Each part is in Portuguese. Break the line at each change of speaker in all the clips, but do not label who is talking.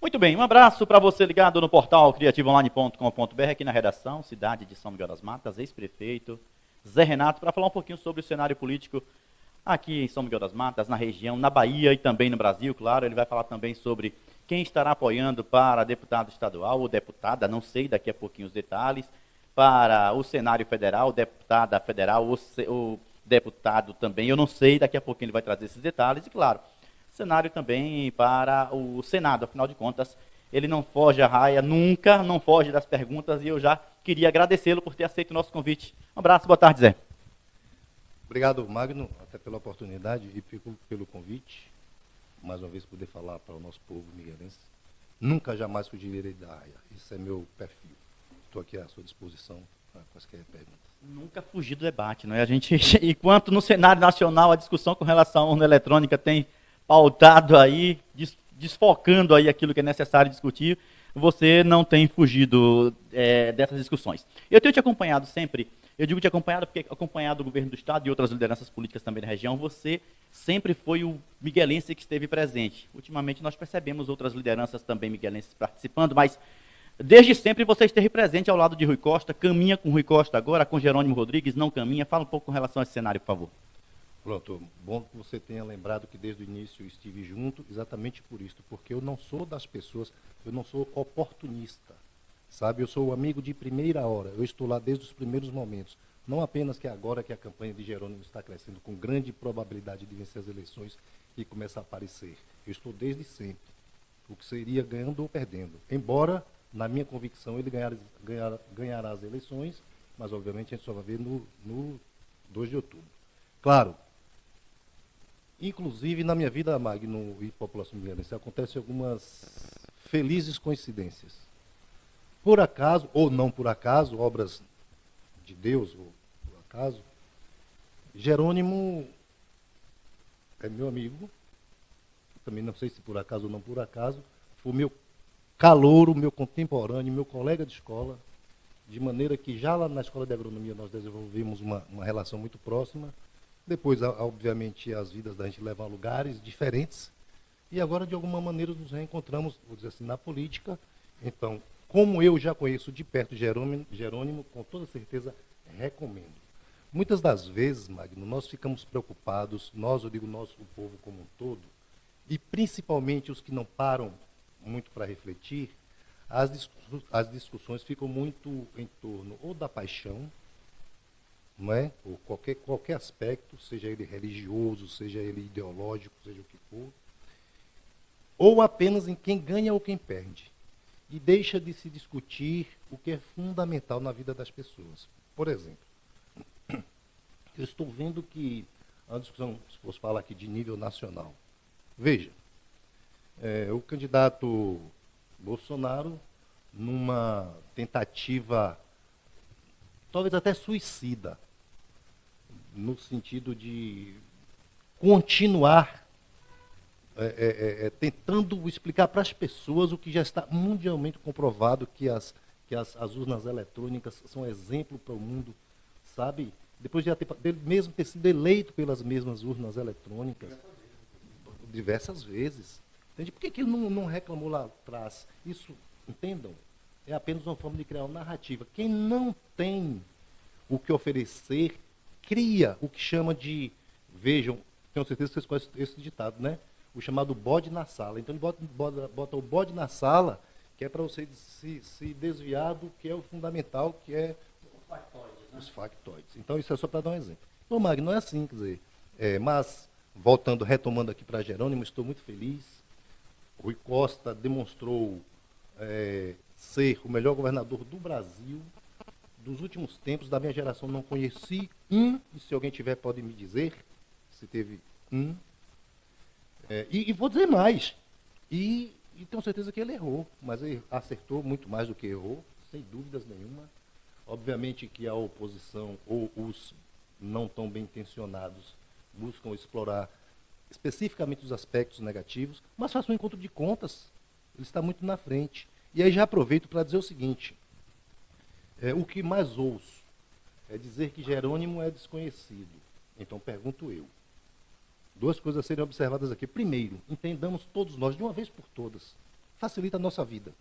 Muito bem, um abraço para você ligado no portal criativoonline.com.br, aqui na redação, cidade de São Miguel das Matas, ex-prefeito Zé Renato, para falar um pouquinho sobre o cenário político aqui em São Miguel das Matas, na região, na Bahia e também no Brasil, claro. Ele vai falar também sobre quem estará apoiando para deputado estadual ou deputada, não sei daqui a pouquinho os detalhes, para o cenário federal, deputada federal ou deputado também, eu não sei, daqui a pouquinho ele vai trazer esses detalhes, e claro, cenário também para o Senado, afinal de contas, ele não foge à raia, nunca, não foge das perguntas, e eu já queria agradecê-lo por ter aceito o nosso convite. Um abraço, boa tarde, Zé.
Obrigado, Magno, até pela oportunidade e pelo convite. Mais uma vez, poder falar para o nosso povo miguelense. Nunca, jamais fugirei da raia. Esse é meu perfil. Estou aqui à sua disposição para quaisquer perguntas.
Nunca fugir do debate, não é? A gente, enquanto no cenário nacional a discussão com relação à urna eletrônica tem pautado aí, desfocando aí aquilo que é necessário discutir, você não tem fugido dessas discussões. Eu tenho te acompanhado sempre. Eu digo te acompanhado porque, acompanhado do governo do Estado e outras lideranças políticas também da região, você sempre foi o miguelense que esteve presente. Ultimamente nós percebemos outras lideranças também miguelenses participando, mas desde sempre você esteve presente ao lado de Rui Costa, caminha com Rui Costa agora, com Jerônimo Rodrigues, não caminha. Fala um pouco com relação a esse cenário, por favor.
Pronto, bom que você tenha lembrado que desde o início eu estive junto, exatamente por isso, porque eu não sou das pessoas, eu não sou oportunista. Sabe, eu sou o amigo de primeira hora, eu estou lá desde os primeiros momentos. Não apenas que agora que a campanha de Jerônimo está crescendo com grande probabilidade de vencer as eleições e começar a aparecer. Eu estou desde sempre, o que seria ganhando ou perdendo. Embora, na minha convicção, ele ganhará as eleições, mas obviamente a gente só vai ver no 2 de outubro. Claro, inclusive na minha vida, Magno e população miguelense, acontecem algumas felizes coincidências. Por acaso, ou não por acaso, obras de Deus, ou por acaso, Jerônimo é meu amigo, também não sei se por acaso ou não por acaso, foi meu calouro, meu contemporâneo, meu colega de escola, de maneira que já lá na escola de agronomia nós desenvolvemos uma relação muito próxima. Depois, obviamente, as vidas da gente levam a lugares diferentes, e agora, de alguma maneira, nos reencontramos, vou dizer assim, na política. Então, como eu já conheço de perto Jerônimo, com toda certeza recomendo. Muitas das vezes, Magno, nós ficamos preocupados, nós, eu digo nós, o povo como um todo, e principalmente os que não param muito para refletir, as discussões ficam muito em torno ou da paixão, não é? Ou qualquer aspecto, seja ele religioso, seja ele ideológico, seja o que for, ou apenas em quem ganha ou quem perde. E deixa de se discutir o que é fundamental na vida das pessoas. Por exemplo, eu estou vendo que a discussão, se fosse falar aqui de nível nacional, veja, o candidato Bolsonaro, numa tentativa, talvez até suicida, no sentido de continuar tentando explicar para as pessoas o que já está mundialmente comprovado, que as urnas eletrônicas são exemplo para o mundo, sabe? Depois de mesmo ter sido eleito pelas mesmas urnas eletrônicas, diversas vezes. Entende? Por que ele não reclamou lá atrás? Isso, entendam, é apenas uma forma de criar uma narrativa. Quem não tem o que oferecer, cria o que chama de, vejam, tenho certeza que vocês conhecem esse ditado, né? O chamado bode na sala. Então ele bota o bode na sala, que é para você se desviar do que é o fundamental, que é os factoides. Então isso é só para dar um exemplo. Então, Magno, não é assim, quer dizer, mas, retomando aqui para Jerônimo, estou muito feliz. Rui Costa demonstrou ser o melhor governador do Brasil. Dos últimos tempos, da minha geração, não conheci um, e se alguém tiver pode me dizer, se teve um. E vou dizer mais, e tenho certeza que ele errou, mas ele acertou muito mais do que errou, sem dúvidas nenhuma. Obviamente que a oposição, ou os não tão bem intencionados, buscam explorar especificamente os aspectos negativos, mas faça um encontro de contas, ele está muito na frente. E aí já aproveito para dizer o seguinte, o que mais ouço é dizer que Jerônimo é desconhecido. Então pergunto eu. Duas coisas a serem observadas aqui. Primeiro, entendamos todos nós, de uma vez por todas, facilita a nossa vida.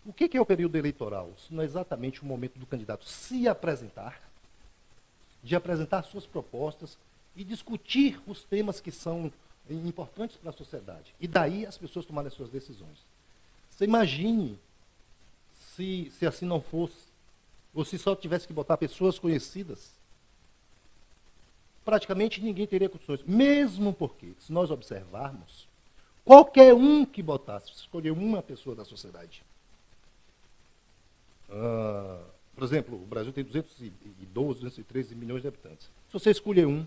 O que é o período eleitoral? Isso não é exatamente o momento do candidato se apresentar, de apresentar suas propostas e discutir os temas que são importantes para a sociedade. E daí as pessoas tomarem as suas decisões. Você imagine se assim não fosse, ou se só tivesse que botar pessoas conhecidas, praticamente ninguém teria condições. Mesmo porque, se nós observarmos, qualquer um que botasse, escolher uma pessoa da sociedade. Por exemplo, o Brasil tem 212, 213 milhões de habitantes. Se você escolher um,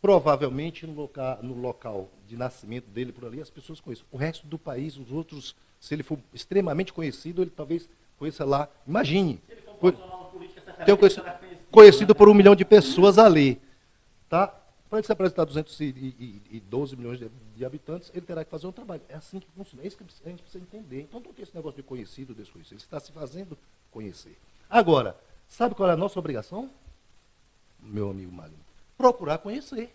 provavelmente no local de nascimento dele por ali, as pessoas conhecem. O resto do país, os outros, se ele for extremamente conhecido, ele talvez conheça lá. Imagine. Conhecido por 1 milhão de pessoas ali. Tá? Para ele se apresentar a 212 milhões de habitantes, ele terá que fazer um trabalho. É assim que funciona. É isso que a gente precisa entender. Então não tem esse negócio de conhecido ou desconhecido. Ele está se fazendo conhecer. Agora, sabe qual é a nossa obrigação? Meu amigo Magno. Procurar conhecer.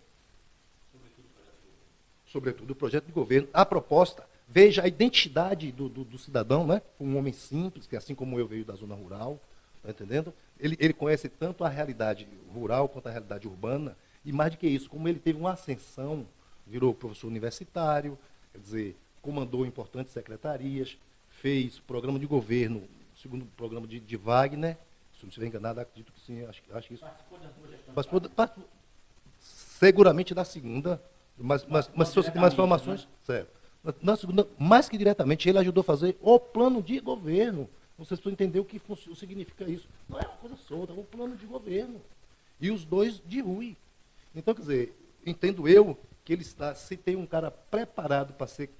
Sobretudo o projeto de governo, a proposta. Veja a identidade do cidadão, né? Um homem simples, que assim como eu veio da zona rural, tá entendendo? Ele conhece tanto a realidade rural quanto a realidade urbana, e mais do que isso, como ele teve uma ascensão, virou professor universitário, quer dizer, comandou importantes secretarias, fez programa de governo, segundo programa de Wagner, se não estiver enganado, acredito que sim, acho que isso. Participou seguramente da segunda, mas se tem mais informações, certo. Na segunda, mais que diretamente, ele ajudou a fazer o plano de governo. Vocês precisam entender o que significa isso. Não é uma coisa solta, é um plano de governo. E os dois de Rui. Então, quer dizer, entendo eu que ele está, se tem um cara preparado para ser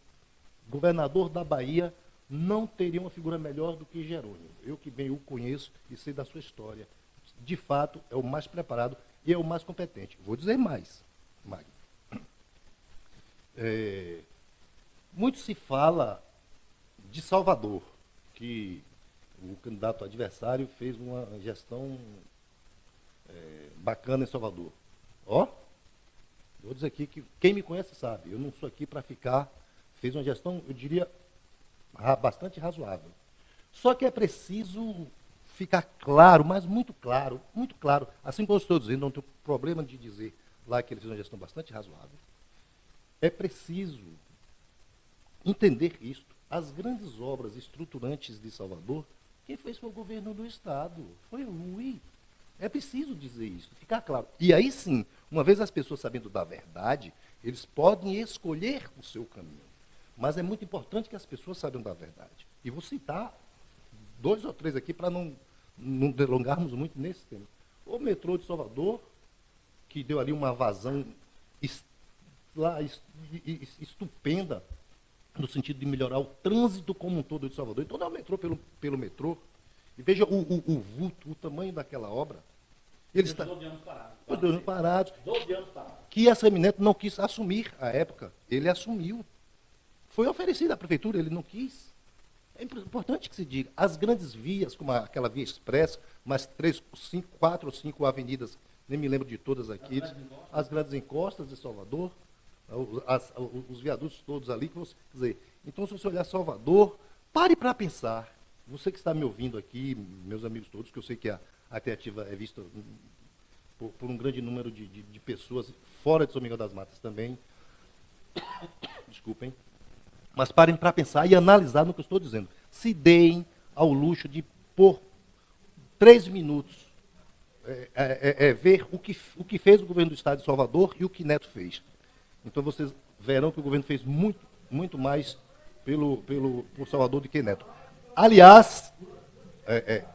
governador da Bahia, não teria uma figura melhor do que Jerônimo. Eu que bem o conheço e sei da sua história. De fato, é o mais preparado e é o mais competente. Vou dizer mais, Magno. Muito se fala de Salvador, que o candidato adversário fez uma gestão bacana em Salvador. Vou dizer aqui que quem me conhece sabe, eu não sou aqui para ficar, fez uma gestão, eu diria, bastante razoável. Só que é preciso ficar claro, mas muito claro, assim como eu estou dizendo, não tenho problema de dizer lá que ele fez uma gestão bastante razoável. É preciso entender isto. As grandes obras estruturantes de Salvador, quem fez foi o governo do Estado, foi o Rui. É preciso dizer isso, ficar claro. E aí sim, uma vez as pessoas sabendo da verdade, eles podem escolher o seu caminho. Mas é muito importante que as pessoas saibam da verdade. E vou citar 2 ou 3 aqui para não delongarmos muito nesse tema. O metrô de Salvador, que deu ali uma vazão estupenda, no sentido de melhorar o trânsito como um todo de Salvador. Então, dá o metrô pelo metrô. E veja o vulto, o tamanho daquela obra. Ele está 12 anos parados. 12 anos parados. 12 anos parados. Que a Semineto não quis assumir à época. Ele assumiu. Foi oferecido à prefeitura, ele não quis. É importante que se diga. As grandes vias, como aquela via expressa, mais 4 ou 5 avenidas, nem me lembro de todas aqui, as grandes encostas de Salvador, os viadutos todos ali, quer dizer, então se você olhar Salvador, pare para pensar, você que está me ouvindo aqui, meus amigos todos, que eu sei que a Criativa é vista por um grande número de pessoas fora de São Miguel das Matas também, desculpem, mas parem para pensar e analisar no que eu estou dizendo. Se deem ao luxo de, por 3 minutos, ver o que fez o governo do Estado de Salvador e o que Neto fez. Então vocês verão que o governo fez muito, muito mais por Salvador do que Neto. Aliás,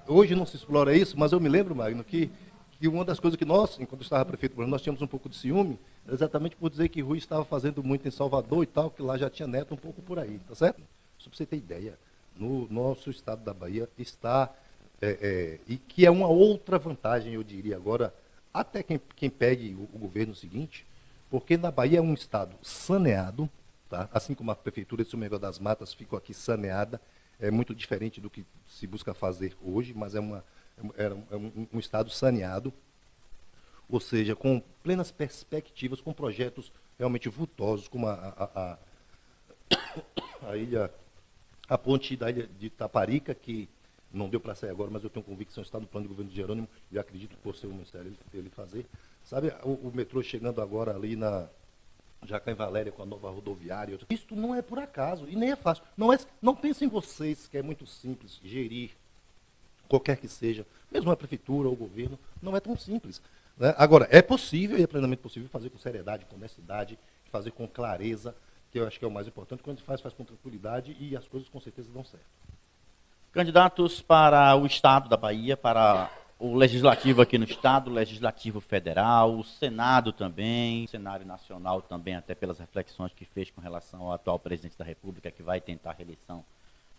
hoje não se explora isso, mas eu me lembro, Magno, que uma das coisas que nós, enquanto estava prefeito, nós tínhamos um pouco de ciúme, exatamente por dizer que Rui estava fazendo muito em Salvador e tal, que lá já tinha Neto um pouco por aí, tá certo? Só para você ter ideia, no nosso estado da Bahia está, e que é uma outra vantagem, eu diria agora, até quem pegue o governo seguinte, porque na Bahia é um estado saneado, tá? Assim como a prefeitura de São Miguel das Matas ficou aqui saneada, é muito diferente do que se busca fazer hoje, mas é um estado saneado, ou seja, com plenas perspectivas, com projetos realmente vultosos, como a ponte da ilha de Taparica, que não deu para sair agora, mas eu tenho convicção, está no plano de governo de Jerônimo, e acredito que por ser o ministério ele fazer. Sabe, o metrô chegando agora ali já cá em Valéria, com a nova rodoviária. Isso não é por acaso, e nem é fácil. Não pensem vocês que é muito simples gerir qualquer que seja, mesmo a prefeitura ou o governo, não é tão simples. Né? Agora, é possível, e é plenamente possível, fazer com seriedade, com honestidade, fazer com clareza, que eu acho que é o mais importante. Quando a gente faz com tranquilidade e as coisas com certeza dão certo.
Candidatos para o Estado da Bahia, para o Legislativo aqui no Estado, o Legislativo Federal, o Senado também, o cenário nacional também, até pelas reflexões que fez com relação ao atual presidente da República, que vai tentar a reeleição.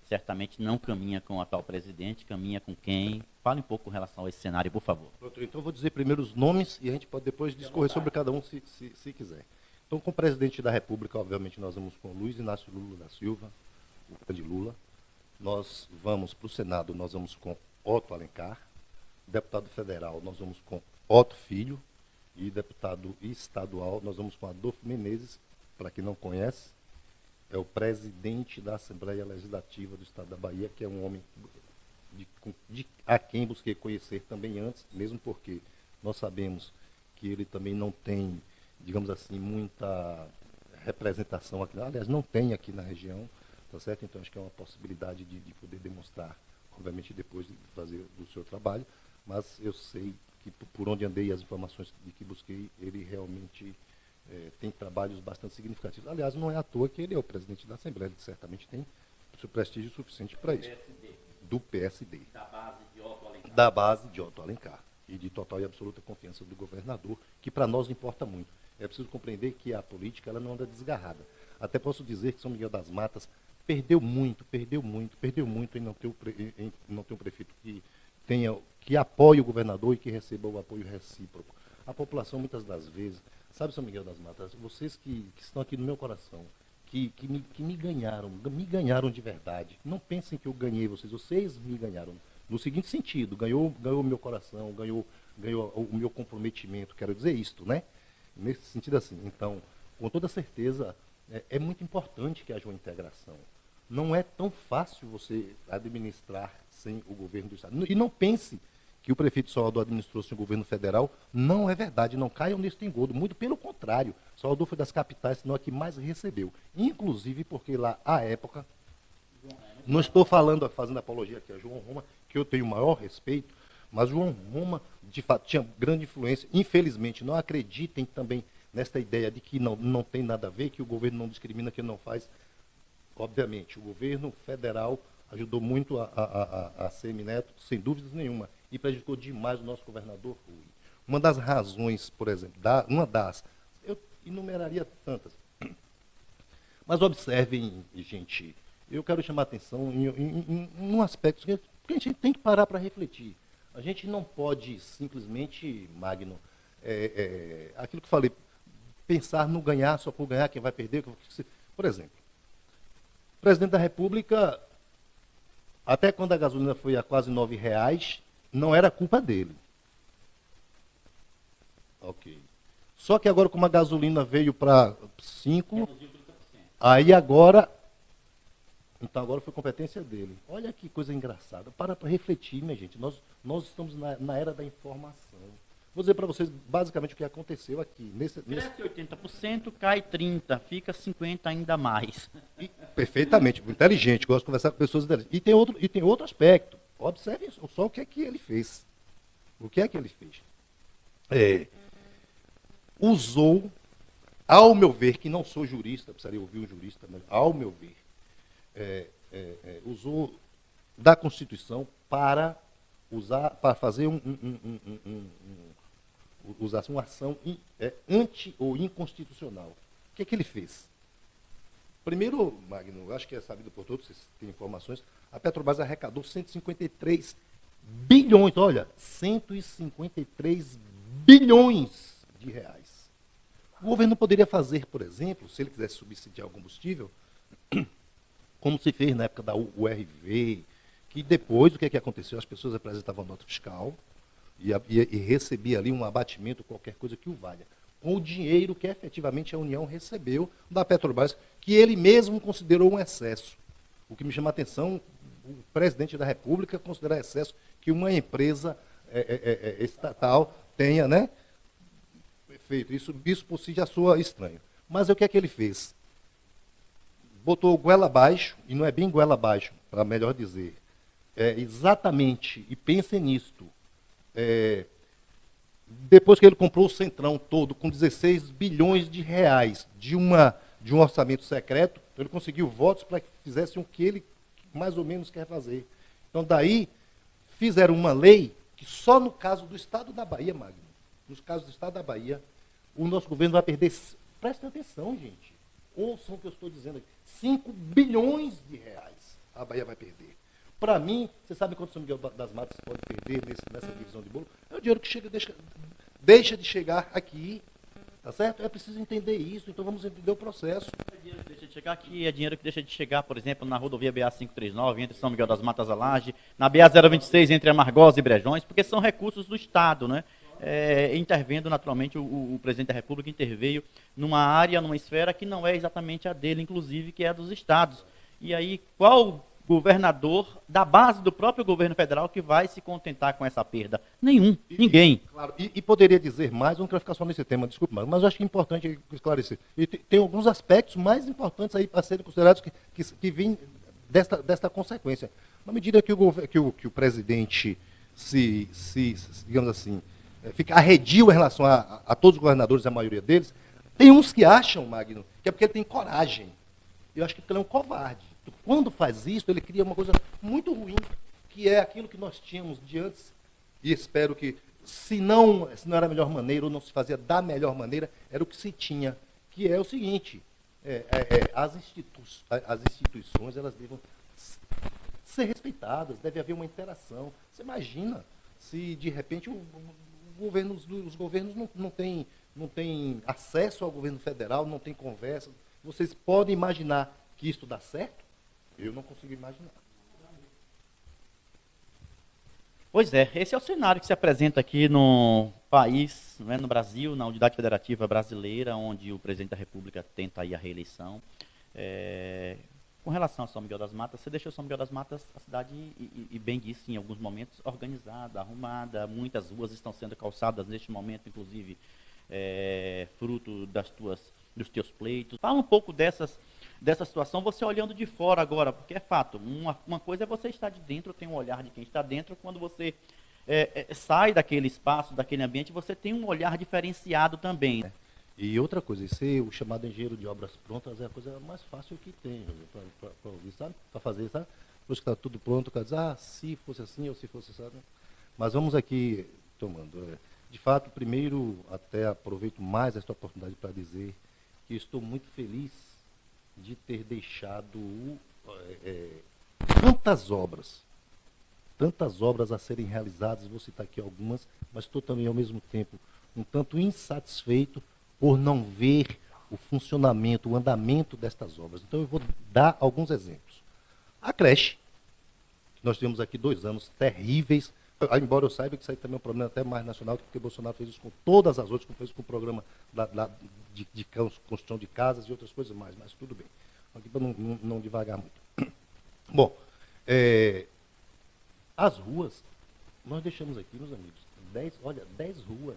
Certamente não caminha com o atual presidente, caminha com quem? Fale um pouco com relação a esse cenário, por favor.
Então, eu vou dizer primeiro os nomes e a gente pode depois discorrer sobre cada um, se quiser. Então, com o presidente da República, obviamente, nós vamos com Luiz Inácio Lula da Silva, o grande Lula. Nós vamos para o Senado, nós vamos com Otto Alencar. Deputado federal, nós vamos com Otto Filho. E deputado estadual, nós vamos com Adolfo Menezes. Para quem não conhece, é o presidente da Assembleia Legislativa do Estado da Bahia, que é um homem a quem busquei conhecer também antes, mesmo porque nós sabemos que ele também não tem, digamos assim, muita representação aqui. Aliás, não tem aqui na região, tá certo? Então, acho que é uma possibilidade de poder demonstrar, obviamente, depois de fazer o seu trabalho, mas eu sei que por onde andei, as informações de que busquei, ele realmente tem trabalhos bastante significativos. Aliás, não é à toa que ele é o presidente da Assembleia, ele certamente tem seu prestígio suficiente para isso. Do PSD. Da base de Otto Alencar. E de total e absoluta confiança do governador, que para nós importa muito. É preciso compreender que a política ela não anda desgarrada. Até posso dizer que São Miguel das Matas perdeu muito em não ter um prefeito que apoie o governador e que receba o apoio recíproco. A população, muitas das vezes, sabe, São Miguel das Matas, vocês que estão aqui no meu coração, que me ganharam de verdade. Não pensem que eu ganhei vocês me ganharam. No seguinte sentido, ganhou o meu coração, ganhou o meu comprometimento, quero dizer isto, né? Nesse sentido assim. Então, com toda certeza, é muito importante que haja uma integração. Não é tão fácil você administrar sem o governo do Estado. E não pense que o prefeito Salvador administrou sem o governo federal. Não é verdade, não caiam nesse engodo. Muito pelo contrário. Salvador foi das capitais, senão a que mais recebeu. Inclusive porque lá, à época, não estou fazendo apologia aqui a João Roma, que eu tenho o maior respeito, mas João Roma, de fato, tinha grande influência. Infelizmente, não acreditem também nesta ideia de que não tem nada a ver, que o governo não discrimina, que não faz. Obviamente, o governo federal ajudou muito a Semineto, sem dúvidas nenhuma, e prejudicou demais o nosso governador Rui. Uma das razões, por exemplo, eu enumeraria tantas, mas observem, gente, eu quero chamar a atenção em um aspecto que a gente tem que parar para refletir. A gente não pode simplesmente, Magno, aquilo que eu falei, pensar no ganhar, só por ganhar, quem vai perder. Por exemplo, o presidente da República, até quando a gasolina foi a quase R$9, não era culpa dele. Ok. Só que agora, como a gasolina veio para 5, aí agora... Então agora foi competência dele. Olha que coisa engraçada. Para refletir, minha gente. Nós estamos na era da informação. Vou dizer para vocês basicamente o que aconteceu aqui.
Cresce 80%, cai 30%, fica 50% ainda mais.
Perfeitamente, inteligente, gosto de conversar com pessoas inteligentes. E tem outro aspecto. Observe só o que é que ele fez. O que é que ele fez? Usou, ao meu ver, que não sou jurista, precisaria ouvir um jurista, mas ao meu ver, usou da Constituição para fazer uma ação anti ou inconstitucional. O que é que ele fez? Primeiro, Magno, acho que é sabido por todos, vocês têm informações, a Petrobras arrecadou 153 bilhões, olha, 153 bilhões de reais. O governo poderia fazer, por exemplo, se ele quisesse subsidiar o combustível, como se fez na época da URV, que depois, o que é que aconteceu? As pessoas apresentavam nota fiscal e recebia ali um abatimento, qualquer coisa que o valha, com o dinheiro que efetivamente a União recebeu da Petrobras, que ele mesmo considerou um excesso. O que me chama a atenção, o presidente da República considerar excesso que uma empresa estatal tenha, né, feito. Isso por si já soa estranho. Mas o que é que ele fez? Botou goela abaixo, e não é bem goela abaixo, para melhor dizer. Exatamente, e pensem nisto. Depois que ele comprou o Centrão todo, com 16 bilhões de reais de um orçamento secreto, então ele conseguiu votos para que fizessem o que ele mais ou menos quer fazer. Então, daí, fizeram uma lei que só no caso do Estado da Bahia, Magno, nos casos do Estado da Bahia, o nosso governo vai perder, prestem atenção, gente, ouçam o que eu estou dizendo aqui, 5 bilhões de reais a Bahia vai perder. Para mim, você sabe quanto São Miguel das Matas pode perder nessa divisão de bolo? É o dinheiro que chega, deixa de chegar aqui, tá certo? É preciso entender isso, então vamos entender o processo.
É dinheiro que deixa de chegar aqui, é dinheiro que deixa de chegar, por exemplo, na rodovia BA-539, entre São Miguel das Matas e Laje, na BA-026, entre Amargosa e Brejões, porque são recursos do Estado, né? Intervendo naturalmente, o presidente da República interveio numa área, numa esfera que não é exatamente a dele, inclusive, que é a dos estados. E aí, qual governador da base do próprio governo federal que vai se contentar com essa perda? Nenhum, ninguém.
Claro, e poderia dizer mais, não quero ficar só nesse tema, desculpe, mas eu acho que é importante esclarecer. E tem alguns aspectos mais importantes aí para serem considerados que vêm desta consequência. Na medida que o presidente digamos assim, fica arredio em relação a todos os governadores, a maioria deles, tem uns que acham, Magno, que é porque ele tem coragem. Eu acho que ele é um covarde. Quando faz isso, ele cria uma coisa muito ruim, que é aquilo que nós tínhamos de antes, e espero que, se não era a melhor maneira, ou não se fazia da melhor maneira, era o que se tinha, que é o seguinte, as instituições, elas devem ser respeitadas, deve haver uma interação. Você imagina se, de repente, os governos não têm acesso ao governo federal, não têm conversa. Vocês podem imaginar que isso dá certo? Eu não consigo imaginar.
Pois é, esse é o cenário que se apresenta aqui no país, não é, no Brasil, na unidade federativa brasileira, onde o presidente da República tenta aí a reeleição. Com relação a São Miguel das Matas, você deixou São Miguel das Matas, a cidade, e bem disse em alguns momentos, organizada, arrumada, muitas ruas estão sendo calçadas neste momento, inclusive fruto dos teus pleitos. Fala um pouco dessa situação, você olhando de fora agora, porque é fato, uma coisa é você estar de dentro, tem um olhar de quem está dentro, quando você sai daquele espaço, daquele ambiente, você tem um olhar diferenciado também.
E outra coisa, ser o chamado engenheiro de obras prontas é a coisa mais fácil que tem, para ouvir, sabe? Para fazer, sabe? Depois que está tudo pronto, o cara diz, se fosse assim ou se fosse assim. Mas vamos aqui tomando. De fato, primeiro, até aproveito mais esta oportunidade para dizer que estou muito feliz de ter deixado tantas obras a serem realizadas, vou citar aqui algumas, mas estou também, ao mesmo tempo, um tanto insatisfeito por não ver o funcionamento, o andamento destas obras. Então, eu vou dar alguns exemplos. A creche, nós tivemos aqui 2 anos terríveis, embora eu saiba que isso aí também é um problema até mais nacional, porque Bolsonaro fez isso com todas as outras, como fez com o programa de construção de casas e outras coisas mais, mas tudo bem. Aqui para não devagar muito. Bom, as ruas, nós deixamos aqui, meus amigos, 10 ruas,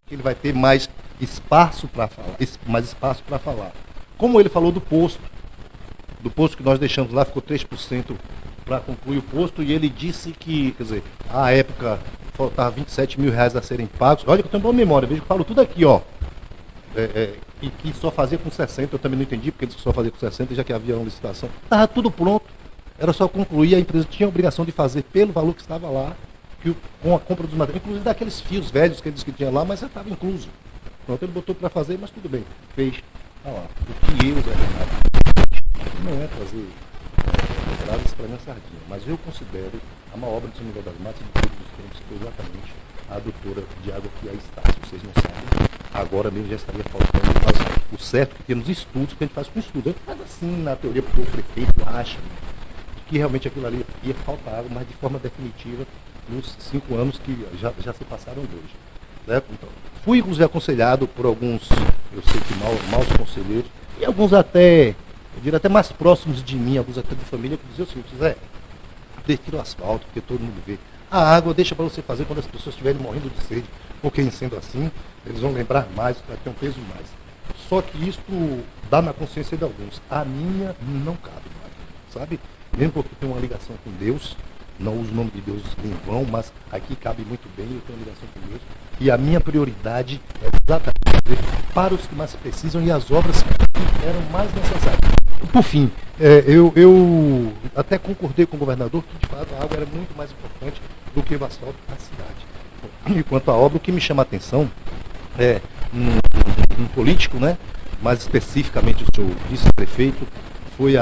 que ele vai ter mais espaço para falar. Como ele falou do posto que nós deixamos lá, ficou 3% para concluir o posto, e ele disse que, quer dizer, à época faltava 27 mil reais a serem pagos. Olha que eu tenho boa memória, veja que eu falo tudo aqui, ó. E que só fazia com 60, eu também não entendi, porque ele disse que só fazia com 60, já que havia uma licitação. Estava tudo pronto, era só concluir, a empresa tinha a obrigação de fazer pelo valor que estava lá, com a compra dos materiais, inclusive daqueles fios velhos que ele disse que tinha lá, mas já estava incluso. Pronto, ele botou para fazer, mas tudo bem, fez. Olha lá, o que eu, Zé Renato, não é trazer entradas para minha sardinha, mas eu considero a maior obra de São Miguel das Matas de todos os tempos, foi exatamente a adutora de água que aí está. Se vocês não sabem, agora mesmo já estaria faltando. O certo é que temos estudos, que a gente faz com estudos. A gente faz assim, na teoria, porque o prefeito acha que realmente aquilo ali ia faltar água, mas de forma definitiva, nos 5 anos que já se passaram de hoje. Certo? Então, fui aconselhado por alguns, eu sei que maus conselheiros, E alguns até, eu diria até mais próximos de mim, alguns até de família, que diziam o seguinte: Zé, prefiro o asfalto, porque todo mundo vê. A água deixa para você fazer quando as pessoas estiverem morrendo de sede, porque sendo assim, eles vão lembrar mais, vai ter um peso mais. Só que isso dá na consciência de alguns. A minha não cabe mais, sabe? Mesmo porque tem uma ligação com Deus, não uso o nome de Deus em vão, mas aqui cabe muito bem, eu tenho uma ligação com Deus. E a minha prioridade é exatamente para os que mais precisam e as obras que eram mais necessárias. Por fim, eu até concordei com o governador que, de fato, a água era muito mais importante do que o asfalto na cidade. E quanto à obra, o que me chama a atenção é um político, né, mais especificamente o seu vice-prefeito, foi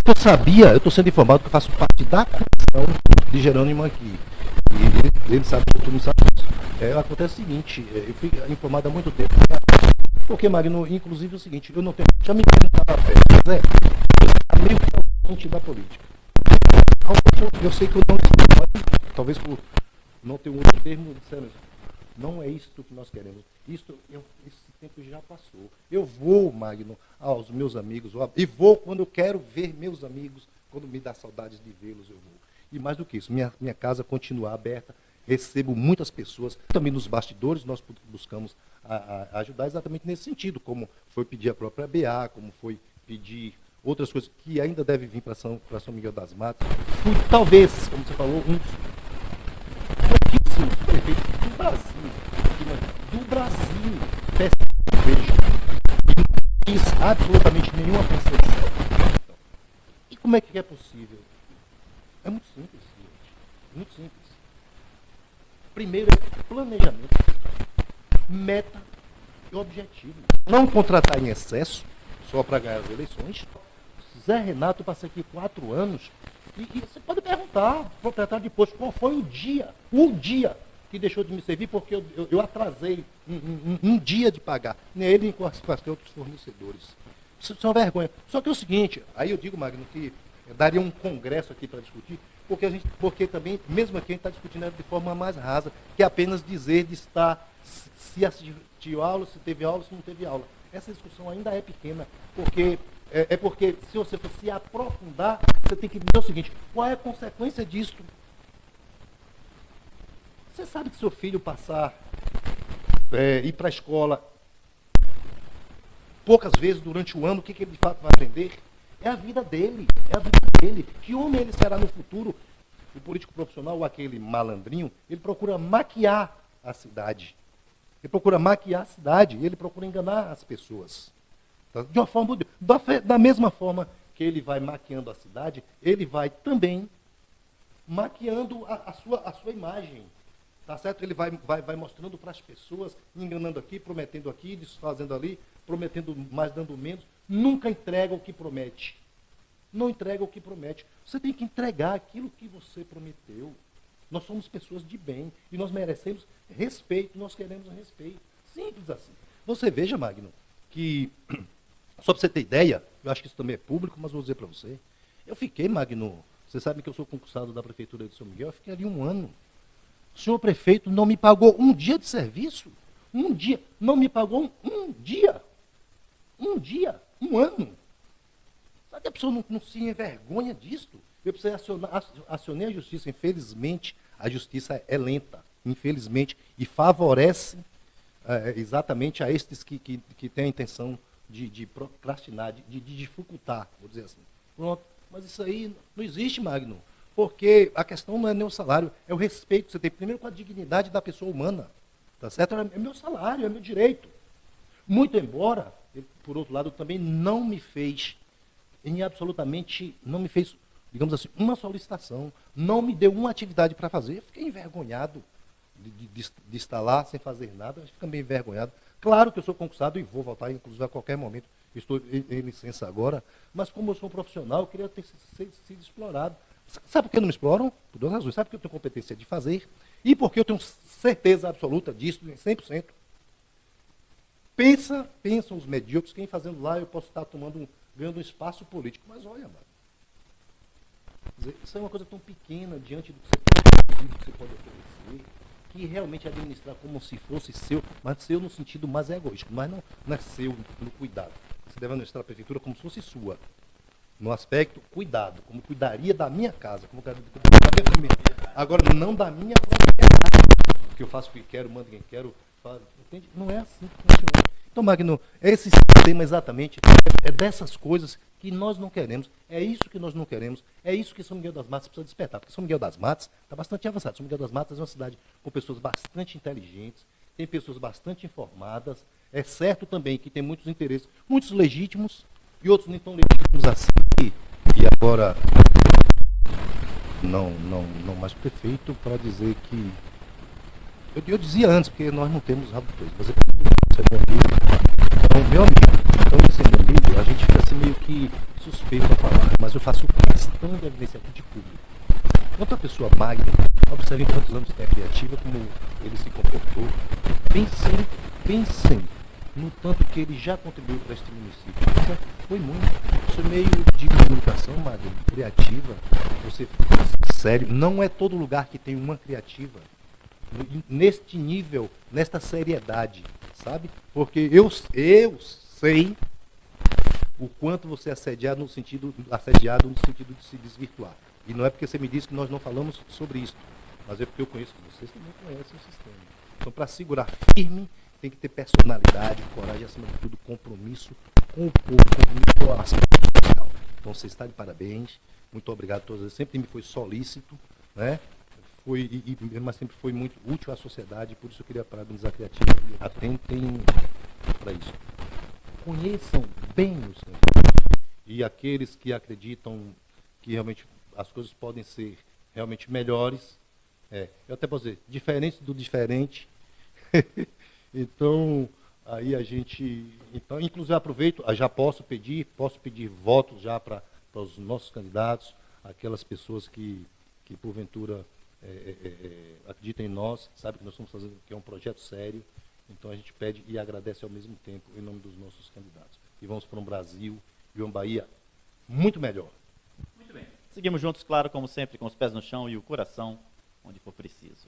eu sabia, eu estou sendo informado que eu faço parte da comissão de Jerônimo aqui. E ele sabe que tu não sabe disso. Acontece o seguinte, eu fui informado há muito tempo. Porque, Magno, inclusive é o seguinte, eu não tenho. Já me perguntaram a fé, mas é meio que da política. Eu sei que eu não estou, talvez por não ter um outro termo, disseram isso. Não é isto que nós queremos. Esse tempo já passou. Eu vou, Magno, aos meus amigos, e vou quando eu quero ver meus amigos, quando me dá saudades de vê-los, eu vou. E mais do que isso, minha casa continua aberta, recebo muitas pessoas, também nos bastidores nós buscamos ajudar exatamente nesse sentido, como foi pedir a própria BA, como foi pedir outras coisas que ainda devem vir para São Miguel das Matas. Fui, talvez, como você falou, um dos pouquíssimos prefeitos do Brasil, e não fiz absolutamente nenhuma perseguição. E como é que é possível? É muito simples, gente. Muito simples. Primeiro é planejamento, meta e objetivo. Não contratar em excesso, só para ganhar as eleições. Zé Renato passa aqui 4 anos e você pode perguntar ao proprietário de posto qual foi o dia que deixou de me servir, porque eu atrasei um dia de pagar. Nem ele, nem quaisquer outros fornecedores. Isso é uma vergonha. Só que é o seguinte, aí eu digo, Magno, que daria um congresso aqui para discutir, porque também, mesmo aqui, a gente está discutindo de forma mais rasa, que é apenas dizer de estar, se assistiu aula, se teve aula, se não teve aula. Essa discussão ainda é pequena, porque se você for se aprofundar, você tem que dizer o seguinte: qual é a consequência disso? Você sabe que seu filho passar, ir para a escola poucas vezes durante o ano, o que ele de fato vai aprender? É a vida dele, Que homem ele será no futuro? O político profissional, ou aquele malandrinho, ele procura maquiar a cidade. Ele procura enganar as pessoas. De uma forma, da mesma forma que ele vai maquiando a cidade, ele vai também maquiando a sua imagem. Tá certo? Ele vai mostrando para as pessoas, enganando aqui, prometendo aqui, desfazendo ali, prometendo mais, dando menos. Nunca entrega o que promete. Não entrega o que promete. Você tem que entregar aquilo que você prometeu. Nós somos pessoas de bem e nós merecemos respeito, nós queremos respeito. Simples assim. Você veja, Magno, que, só para você ter ideia, eu acho que isso também é público, mas vou dizer para você. Eu fiquei, Magno, você sabe que eu sou concursado da Prefeitura de São Miguel, eu fiquei ali 1 ano. O senhor prefeito não me pagou um dia de serviço. Um dia. Não me pagou um dia. Um ano. Sabe que a pessoa não se envergonha disso? Eu precisei acionei a justiça. Infelizmente, a justiça é lenta. Infelizmente. E favorece exatamente a estes que têm a intenção de procrastinar, de dificultar, vou dizer assim. Pronto. Mas isso aí não existe, Magno. Porque a questão não é nem o salário, é o respeito que você tem, primeiro com a dignidade da pessoa humana. Tá certo? É meu salário, é meu direito. Muito embora, por outro lado, também não me fez, digamos assim, uma solicitação. Não me deu uma atividade para fazer. Eu fiquei envergonhado de estar lá sem fazer nada. Eu fico meio envergonhado. Claro que eu sou concursado e vou voltar, inclusive, a qualquer momento. Estou em licença agora. Mas como eu sou um profissional, eu queria ter sido explorado. Sabe por que não me exploram? Por 2 razões. Sabe por que eu tenho competência de fazer? E porque eu tenho certeza absoluta disso, em 100%. Pensam os medíocres, quem fazendo lá eu posso estar ganhando um espaço político. Mas olha, mano, isso é uma coisa tão pequena diante do que você pode oferecer. que realmente administrar como se fosse seu, mas seu no sentido mais egoístico, mas não é seu no cuidado. Você deve administrar a prefeitura como se fosse sua. No aspecto, cuidado, como cuidaria da minha casa, como cuidaria da minha família. Agora, não da minha própria casa, porque eu faço o que quero, mando quem quero, entende? Não é assim que funciona. Então, Magno, esse sistema exatamente é dessas coisas que nós não queremos, é isso que nós não queremos, é isso que São Miguel das Matas precisa despertar, porque São Miguel das Matas está bastante avançado. São Miguel das Matas é uma cidade com pessoas bastante inteligentes, tem pessoas bastante informadas, é certo também que tem muitos interesses, muitos legítimos e outros nem tão legítimos assim, e agora não mais prefeito para dizer que eu dizia antes, porque nós não temos rabo preso, mas você é meu amigo, então, meu amigo, então você é meu amigo, a gente fica assim meio que suspeito a falar, mas eu faço questão de evidenciar de público. Quanto a pessoa magna, observem quantos anos tem a criativa, como ele se comportou, pensem no tanto que ele já contribuiu para este município. Já foi muito. Isso é meio de comunicação, Magno, criativa, você sério, não é todo lugar que tem uma criativa neste nível, nesta seriedade, sabe? Porque eu sei o quanto você é assediado no sentido de se desvirtuar. E não é porque você me disse que nós não falamos sobre isso, mas é porque eu conheço que vocês também conhecem o sistema. Então, para segurar firme, tem que ter personalidade, coragem, acima de tudo, compromisso com o povo, compromisso com a aspecto social. Então, você está de parabéns. Muito obrigado a todos. Sempre me foi solícito, né? Mas sempre foi muito útil à sociedade, por isso eu queria parabenizar a Criativa. Atentem para isso. Conheçam bem os candidatos. E aqueles que acreditam que realmente as coisas podem ser realmente melhores, eu até posso dizer, diferentes do diferente. Então, aí a gente... Então, inclusive, aproveito, já posso pedir votos já para os nossos candidatos, aquelas pessoas que porventura... acreditem em nós, sabe que nós estamos fazendo que é um projeto sério, então a gente pede e agradece ao mesmo tempo em nome dos nossos candidatos. E vamos para um Brasil e uma Bahia muito melhor.
Muito bem. Seguimos juntos, claro, como sempre, com os pés no chão e o coração onde for preciso.